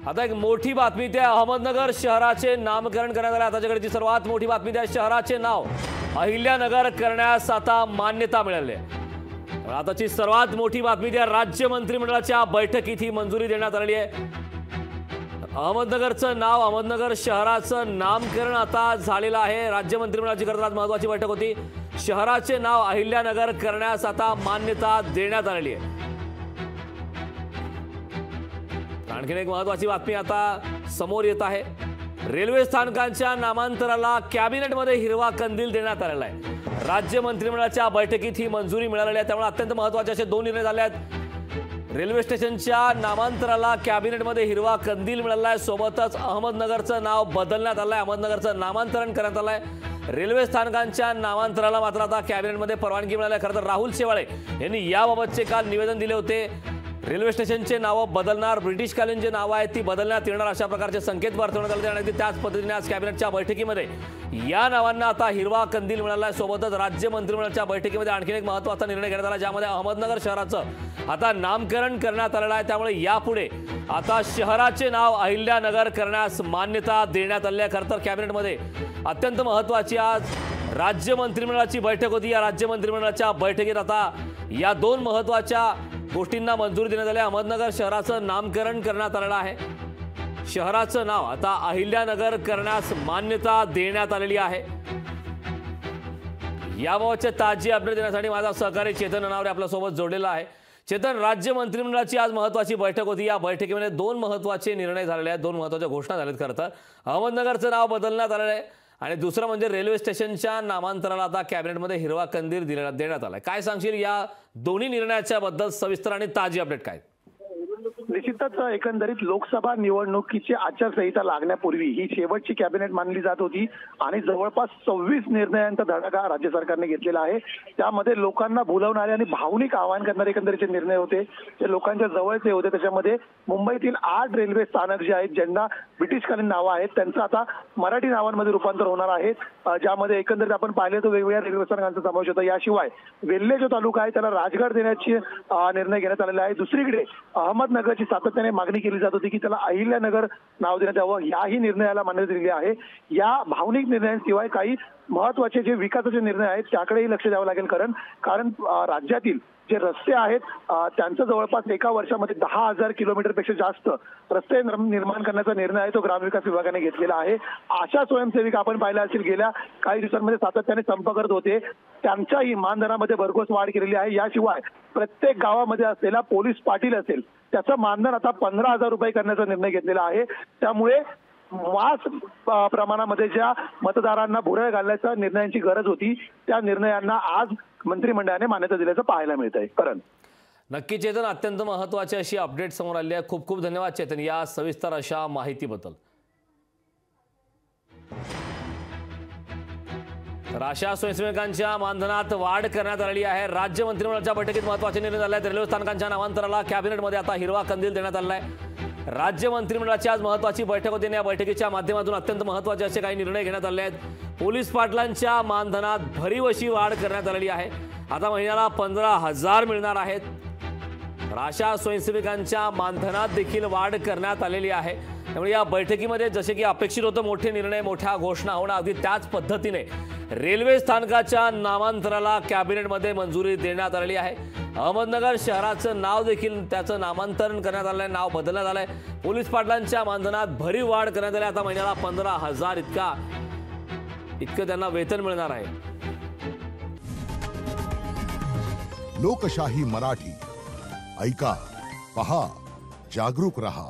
आता एक मोठी बातमी त्या अहमदनगर शहराचे नामकरण करण्यात आले। आताच्याकडची सर्वात मोठी बातमी त्या शहराचे नाव अहिल्यानगर करण्यास आता मान्यता मिळाली आहे। आताची सर्वात मोठी बातमी त्या राज्य मंत्रिमंडळाच्या बैठकीत ही मंजुरी देण्यात आली आहे। अहमदनगरचं नाव अहमदनगर शहराचं नामकरण आता झालेलं आहे। राज्य मंत्रिमंडळाची खरं तर महत्त्वाची बैठक होती। शहराचे नाव अहिल्यानगर करण्यास आता मान्यता देण्यात आलेली आहे। आणखीन एक महत्त्वाची बातमी आता समोर येत आहे। रेल्वे स्थानकांच्या नामांतराला कॅबिनेटमध्ये हिरवा कंदील देण्यात आलेला आहे। राज्य मंत्रिमंडळाच्या बैठकीत ही मंजुरी मिळालेली आहे। त्यामुळे अत्यंत महत्त्वाचे असे दोन निर्णय झाले आहेत। रेल्वे स्टेशनच्या नामांतराला कॅबिनेटमध्ये हिरवा कंदील मिळाला आहे। सोबतच अहमदनगरचं नाव बदलण्यात आलं आहे। अहमदनगरचं नामांतरण करण्यात आलं आहे। रेल्वे स्थानकांच्या नामांतराला मात्र आता कॅबिनेटमध्ये परवानगी मिळाली आहे। खरं तर राहुल शेवाळे यांनी याबाबतचे काल निवेदन दिले होते। रेल्वे स्टेशनचे नाव बदलणार, ब्रिटिशकालीन जे नाव आहेत ती बदलण्यात येणार अशा प्रकारचे संकेत वर्तवण्यात आले आणि त्याच पद्धतीने आज कॅबिनेटच्या बैठकीमध्ये या नावांना आता हिरवा कंदील मिळाला आहे। सोबतच राज्य मंत्रिमंडळाच्या बैठकीमध्ये आणखीन एक महत्त्वाचा निर्णय घेण्यात आला, ज्यामध्ये अहमदनगर शहराचं आता नामकरण करण्यात आलेलं आहे। त्यामुळे यापुढे आता शहराचे नाव अहिल्यानगर करण्यास मान्यता देण्यात आली आहे। खरं तर कॅबिनेटमध्ये अत्यंत महत्त्वाची आज राज्य मंत्रिमंडळाची बैठक होती। या राज्य मंत्रिमंडळाच्या बैठकीत आता या दोन महत्त्वाच्या गोष्टींना मंजुरी देण्यात आली। अहमदनगर शहराचं नामकरण करण्यात आलेलं आहे। शहराचं नाव आता अहिल्यानगर करण्यास मान्यता देण्यात आलेली आहे। याबाबतचे ताजी अपडेट देण्यासाठी माझा सहकारी चेतन नावरे आपल्या सोबत जोडलेला आहे। चेतन, राज्य मंत्रिमंडळाची आज महत्त्वाची बैठक होती। या बैठकीमध्ये दोन महत्त्वाचे निर्णय झालेले आहेत, दोन महत्त्वाच्या घोषणा झाल्यात। खरं तर अहमदनगरचं नाव बदलण्यात आलेलं आहे आणि दुसरं म्हणजे रेल्वे स्टेशनच्या नामांतराला आता कॅबिनेटमध्ये हिरवा कंदील देण्यात आलाय। काय सांगशील या दोन्ही निर्णयाच्या बद्दल सविस्तर आणि ताजी अपडेट काय? निश्चितच एकंदरीत लोकसभा निवडणुकीची आचारसंहिता लागण्यापूर्वी ही शेवटची कॅबिनेट मानली जात होती आणि जवळपास 26 निर्णयांचा धडाका राज्य सरकारने घेतलेला आहे। त्यामध्ये लोकांना भुलवणारे आणि भावनिक आवाहन करणारे एकंदरीत निर्णय होते, ते लोकांच्या जवळचे होते। त्याच्यामध्ये मुंबईतील 8 रेल्वे स्थानक जे आहेत, ज्यांना ब्रिटिशकालीन नावं आहेत, त्यांचं आता मराठी नावांमध्ये रूपांतर होणार आहे, ज्यामध्ये एकंदरीत आपण पाहिले तर वेगवेगळ्या रेल्वे स्थानकांचा समावेश होता। याशिवाय वेल्हे जो तालुका आहे त्याला राजगड देण्याची निर्णय घेण्यात आलेला आहे। दुसरीकडे अहमदनगरची सातत्याने मागणी केली जात होती की त्याला अहिल्यानगर नाव देण्यात यावं, याही निर्णयाला मान्यता दिली आहे। या भावनिक निर्णयांशिवाय काही महत्त्वाचे जे विकासाचे निर्णय आहेत त्याकडेही लक्ष द्यावं लागेल, कारण राज्यातील जे रस्ते आहेत त्यांचं जवळपास एका वर्षामध्ये 10,000 किलोमीटरपेक्षा जास्त रस्ते निर्माण करण्याचा निर्णय आहे तो ग्रामविकास विभागाने घेतलेला आहे। आशा स्वयंसेविका आपण पाहिल्या असतील, गेल्या काही दिवसांमध्ये सातत्याने संप करत होते, त्यांच्याही मानधनामध्ये भरघोस वाढ केलेली आहे। याशिवाय प्रत्येक गावामध्ये असलेला पोलीस पाटील असेल त्याचं मानधन आता 15,000 रुपये करण्याचा निर्णय घेतलेला आहे। त्यामुळे मास प्रमाणामध्ये ज्या मतदारांना भुरळ घालण्याच्या निर्णयांची गरज होती त्या निर्णयांना आज मंत्रिमंडळाने मान्यता दिल्याचं पाहायला मिळत आहे। करण नक्की चेतन, अत्यंत महत्त्वाची अशी अपडेट समोर आली आहे। खूप खूप धन्यवाद चेतन या सविस्तर अशा माहितीबद्दल। तर अशा स्वयंसेवकांच्या मानधनात वाढ करण्यात आलेली आहे। राज्य मंत्रिमंडळाच्या बैठकीत महत्त्वाचे निर्णय झाले आहेत। रेल्वे स्थानकांच्या नामांतराला कॅबिनेटमध्ये आता हिरवा कंदील देण्यात आला आहे। राज्य मंत्रिमंडळाची आज महत्त्वाची बैठक होती आणि या बैठकीच्या माध्यमातून अत्यंत महत्त्वाचे असे काही निर्णय घेण्यात आले आहेत। पोलीस पाटलांच्या मानधनात भरीव अशी वाढ करण्यात आलेली आहे। आता महिन्याला 15,000 मिळणार आहेत। अशा स्वयंसेवकांच्या मानधनात देखील वाढ करण्यात आलेली आहे। त्यामुळे या बैठकीमध्ये जसे की अपेक्षित होतं मोठे निर्णय, मोठ्या घोषणा होणं, अगदी त्याच पद्धतीने रेल्वे स्थानकाच्या नामांतराला कॅबिनेटमध्ये मंजुरी देण्यात आलेली आहे। अहमदनगर शहराचं नाव देखील त्याचं नामांतरण करण्यात आलं आहे, नाव बदलण्यात आलं आहे। पोलीस पाटलांच्या मानधनात भरीव वाढ करण्यात आली। आता महिन्याला 15,000 इतकं त्यांना वेतन मिळणार आहे। लोकशाही मराठी ऐका, पहा, जागरूक रहा।